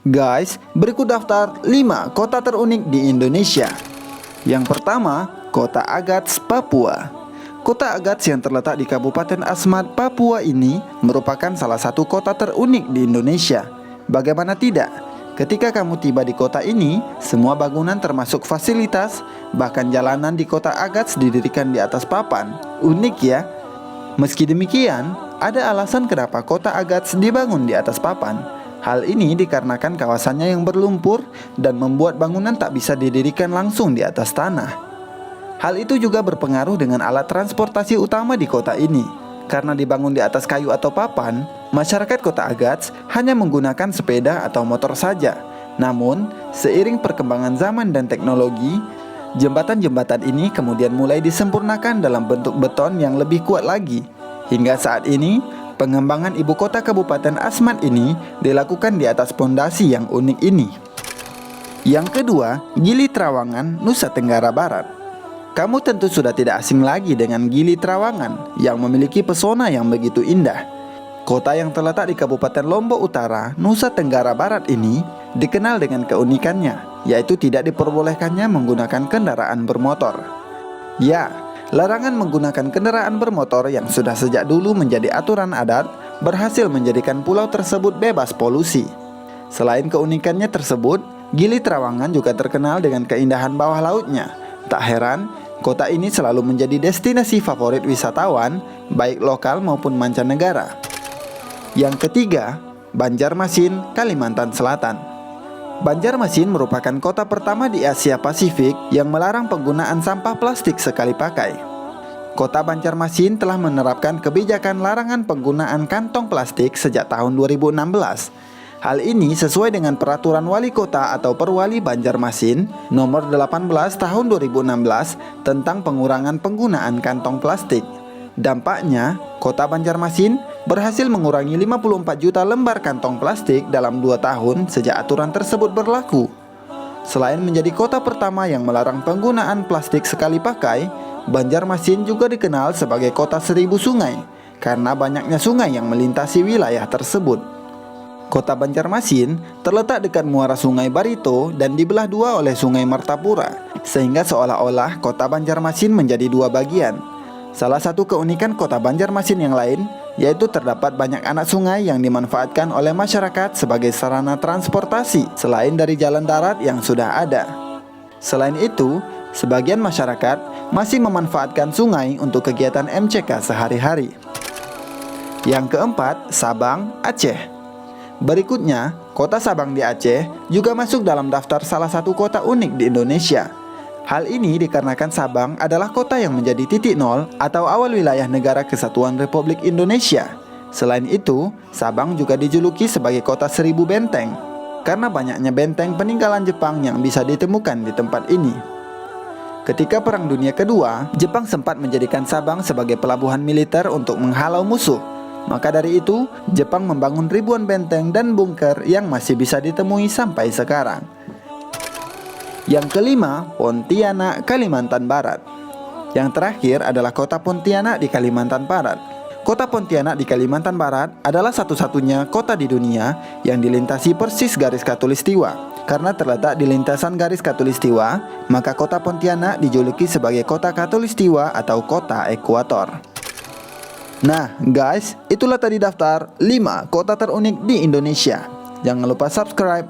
Guys, berikut daftar 5 kota terunik di Indonesia. Yang pertama, Kota Agats, Papua. Kota Agats yang terletak di Kabupaten Asmat, Papua ini merupakan salah satu kota terunik di Indonesia. Bagaimana tidak? Ketika kamu tiba di kota ini, semua bangunan termasuk fasilitas, bahkan jalanan di Kota Agats didirikan di atas papan. Unik ya? Meski demikian, ada alasan kenapa Kota Agats dibangun di atas papan. Hal ini dikarenakan kawasannya yang berlumpur dan membuat bangunan tak bisa didirikan langsung di atas tanah. Hal itu juga berpengaruh dengan alat transportasi utama di kota ini. Karena dibangun di atas kayu atau papan, masyarakat Kota Agats hanya menggunakan sepeda atau motor saja. Namun, seiring perkembangan zaman dan teknologi, jembatan-jembatan ini kemudian mulai disempurnakan dalam bentuk beton yang lebih kuat lagi. Hingga saat ini, pengembangan ibu kota Kabupaten Asmat ini dilakukan di atas pondasi yang unik ini. Yang kedua, Gili Trawangan, Nusa Tenggara Barat. Kamu tentu sudah tidak asing lagi dengan Gili Trawangan yang memiliki pesona yang begitu indah. Kota yang terletak di Kabupaten Lombok Utara, Nusa Tenggara Barat ini dikenal dengan keunikannya, yaitu tidak diperbolehkannya menggunakan kendaraan bermotor. Ya, larangan menggunakan kendaraan bermotor yang sudah sejak dulu menjadi aturan adat berhasil menjadikan pulau tersebut bebas polusi. Selain keunikannya tersebut, Gili Trawangan juga terkenal dengan keindahan bawah lautnya. Tak heran, kota ini selalu menjadi destinasi favorit wisatawan, baik lokal maupun mancanegara. Yang ketiga, Banjarmasin, Kalimantan Selatan. Banjarmasin merupakan kota pertama di Asia Pasifik yang melarang penggunaan sampah plastik sekali pakai. Kota Banjarmasin telah menerapkan kebijakan larangan penggunaan kantong plastik sejak tahun 2016. Hal ini sesuai dengan Peraturan Wali Kota atau Perwali Banjarmasin nomor 18 tahun 2016 tentang pengurangan penggunaan kantong plastik. Dampaknya, Kota Banjarmasin berhasil mengurangi 54 juta lembar kantong plastik dalam 2 tahun sejak aturan tersebut berlaku. Selain menjadi kota pertama yang melarang penggunaan plastik sekali pakai, Banjarmasin juga dikenal sebagai kota 1000 sungai karena banyaknya sungai yang melintasi wilayah tersebut. Kota Banjarmasin terletak dekat muara Sungai Barito dan dibelah dua oleh Sungai Martapura, sehingga seolah-olah kota Banjarmasin menjadi dua bagian. Salah satu keunikan kota Banjarmasin yang lain yaitu terdapat banyak anak sungai yang dimanfaatkan oleh masyarakat sebagai sarana transportasi selain dari jalan darat yang sudah ada. Selain itu, sebagian masyarakat masih memanfaatkan sungai untuk kegiatan MCK sehari-hari. Yang keempat, Sabang, Aceh. Berikutnya, kota Sabang di Aceh juga masuk dalam daftar salah satu kota unik di Indonesia. Hal ini dikarenakan Sabang adalah kota yang menjadi titik nol atau awal wilayah Negara Kesatuan Republik Indonesia. Selain itu, Sabang juga dijuluki sebagai kota 1000 benteng karena banyaknya benteng peninggalan Jepang yang bisa ditemukan di tempat ini. Ketika Perang Dunia Kedua, Jepang sempat menjadikan Sabang sebagai pelabuhan militer untuk menghalau musuh. Maka dari itu, Jepang membangun ribuan benteng dan bunker yang masih bisa ditemui sampai sekarang. Yang kelima, Pontianak, Kalimantan Barat. Yang terakhir adalah kota Pontianak di Kalimantan Barat. Kota Pontianak di Kalimantan Barat adalah satu-satunya kota di dunia yang dilintasi persis garis khatulistiwa. Karena terletak di lintasan garis khatulistiwa, maka kota Pontianak dijuluki sebagai kota khatulistiwa atau kota ekuator. Nah guys, itulah tadi daftar 5 kota terunik di Indonesia. Jangan lupa subscribe,